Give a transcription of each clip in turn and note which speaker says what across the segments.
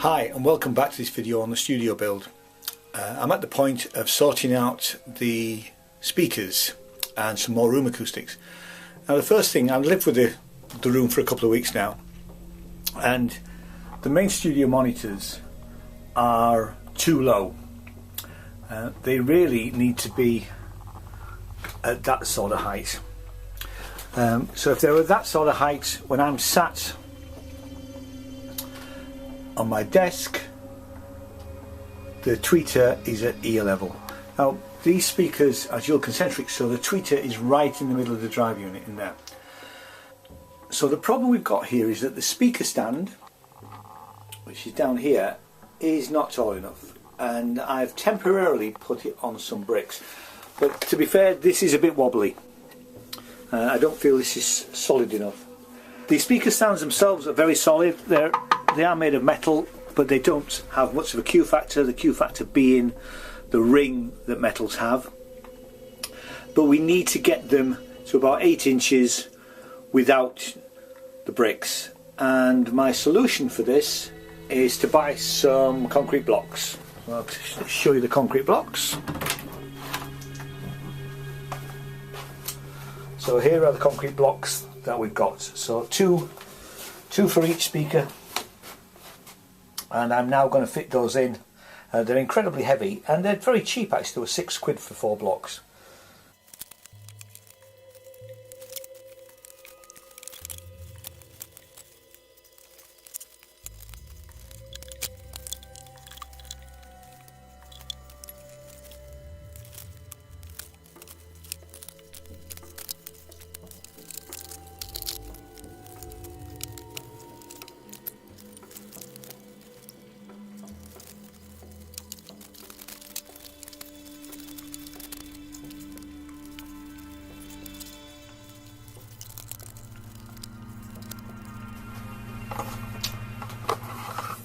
Speaker 1: Hi and welcome back to this video on the studio build. I'm at the point of sorting out the speakers and some more room acoustics. Now the first thing, I've lived with the room for a couple of weeks now, and the main studio monitors are too low. They really need to be at that sort of height. So if they were that sort of height when I'm sat on my desk, the tweeter is at ear level. Now these speakers are dual concentric, so the tweeter is right in the middle of the drive unit in there. So the problem we've got here is that the speaker stand, which is down here, is not tall enough, and I've temporarily put it on some bricks, but to be fair, this is a bit wobbly. I don't feel this is solid enough. The speaker stands themselves are very solid. They are made of metal, but they don't have much of a Q factor, the Q factor being the ring that metals have. But we need to get them to about 8 inches without the bricks. And my solution for this is to buy some concrete blocks. I'll show you the concrete blocks. So here are the concrete blocks that we've got. So two for each speaker. And I'm now going to fit those in. They're incredibly heavy and they're very cheap actually. They were £6 for 4 blocks.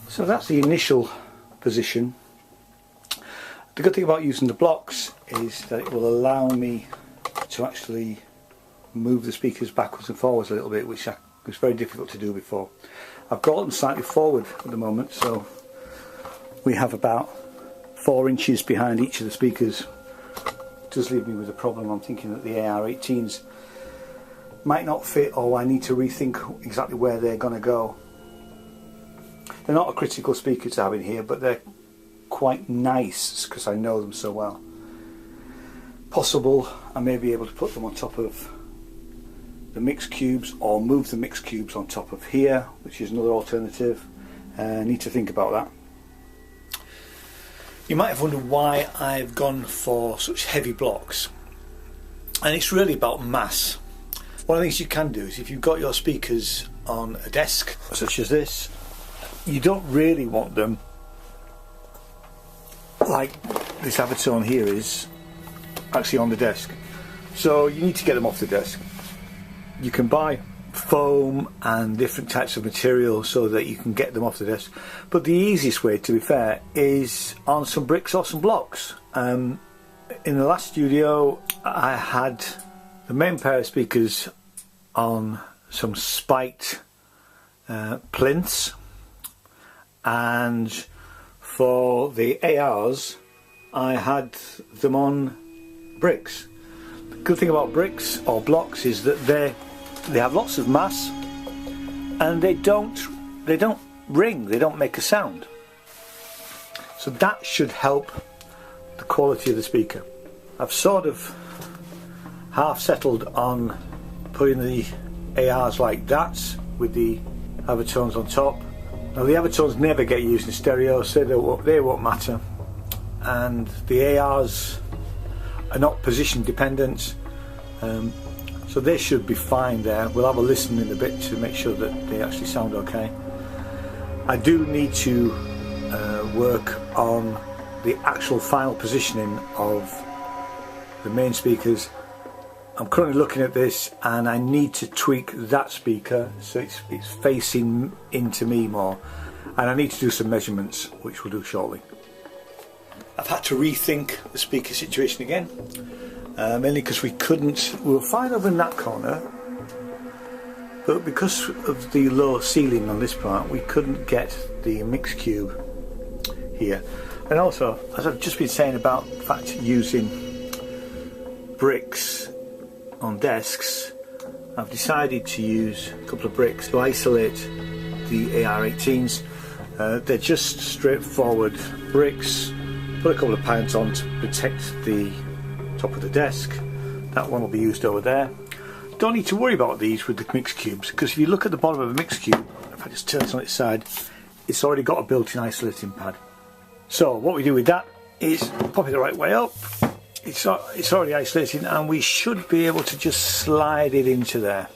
Speaker 1: So that's the initial position. The good thing about using the blocks is that it will allow me to actually move the speakers backwards and forwards a little bit, which was very difficult to do before. I've brought them slightly forward at the moment, so we have about 4 inches behind each of the speakers. It does leave me with a problem. I'm thinking that the AR18s might not fit, or I need to rethink exactly where they're going to go. They're not a critical speaker to have in here, but they're quite nice because I know them so well. Possible I may be able to put them on top of the mix cubes, or move the mix cubes on top of here, which is another alternative. I need to think about that. You might have wondered why I've gone for such heavy blocks, and it's really about mass. One of the things you can do is, if you've got your speakers on a desk such as this, you don't really want them like this Avatone here is actually on the desk. So you need to get them off the desk. You can buy foam and different types of material so that you can get them off the desk. But the easiest way, to be fair, is on some bricks or some blocks. In the last studio I had the main pair of speakers on some spiked plinths. And for the ARs, I had them on bricks. The good thing about bricks or blocks is that they have lots of mass, and they don't ring, they don't make a sound. So that should help the quality of the speaker. I've sort of half settled on putting the ARs like that with the Avatones on top. Now the Avatones never get used in stereo, so they won't matter, and the ARs are not position dependent, so they should be fine there. We'll have a listen in a bit to make sure that they actually sound okay. I do need to work on the actual final positioning of the main speakers. I'm currently looking at this and I need to tweak that speaker so it's facing into me more, and I need to do some measurements, which we'll do shortly. I've had to rethink the speaker situation again, mainly because we were fine over in that corner, but because of the low ceiling on this part, we couldn't get the mix cube here. And also, as I've just been saying about the fact using bricks on desks, I've decided to use a couple of bricks to isolate the AR-18s. They're just straightforward bricks. Put a couple of pounds on to protect the top of the desk. That one will be used over there. Don't need to worry about these with the mix cubes, because if you look at the bottom of a mix cube, if I just turn it on its side, it's already got a built-in isolating pad. So what we do with that is pop it the right way up. It's already isolating, and we should be able to just slide it into there,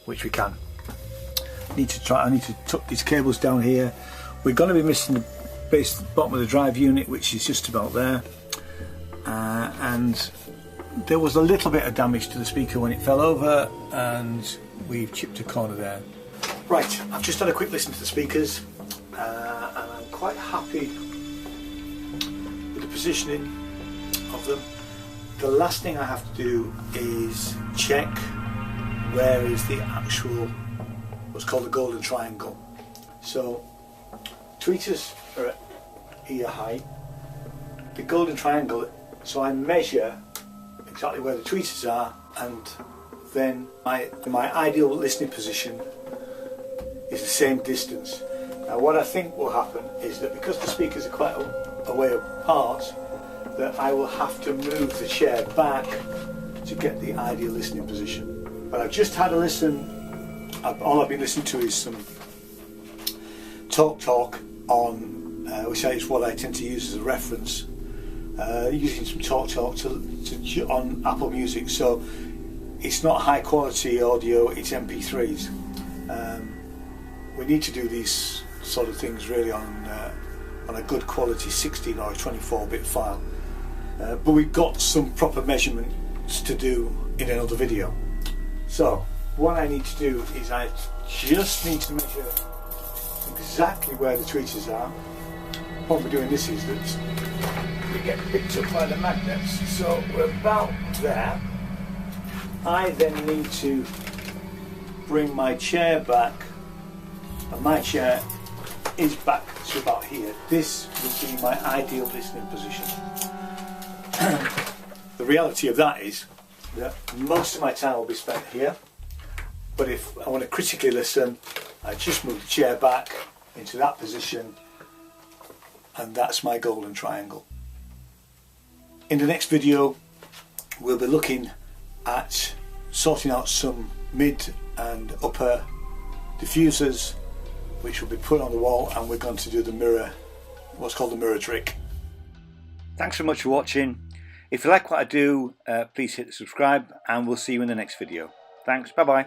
Speaker 1: which we can. I need to tuck these cables down here. We're going to be missing the bottom of the drive unit, which is just about there, and there was a little bit of damage to the speaker when it fell over, and we've chipped a corner there. Right, I've just had a quick listen to the speakers, and I'm quite happy with the positioning of them. The last thing I have to do is check where is the actual, what's called the golden triangle. So tweeters are at ear height, the golden triangle, so I measure exactly where the tweeters are, and then my ideal listening position is the same distance. Now what I think will happen is that because the speakers are quite a way apart, that I will have to move the chair back to get the ideal listening position. But I've just had a listen, all I've been listening to is some talk on, which is what I tend to use as a reference, using some talk on Apple Music, so it's not high quality audio, it's MP3s. We need to do these sort of things really on a good quality 16 or a 24-bit file, but we've got some proper measurements to do in another video. So what I need to do is I just need to measure exactly where the tweeters are. The problem with doing this is that we get picked up by the magnets, so we're about there. I then need to bring my chair back, and my chair is back to about here. This would be my ideal listening position. The reality of that is that most of my time will be spent here, but if I want to critically listen, I just move the chair back into that position, and that's my golden triangle. In the next video we'll be looking at sorting out some mid and upper diffusers which will be put on the wall, and we're going to do the mirror, what's called the mirror trick. Thanks so much for watching. If you like what I do, please hit subscribe, and we'll see you in the next video. Thanks, bye bye.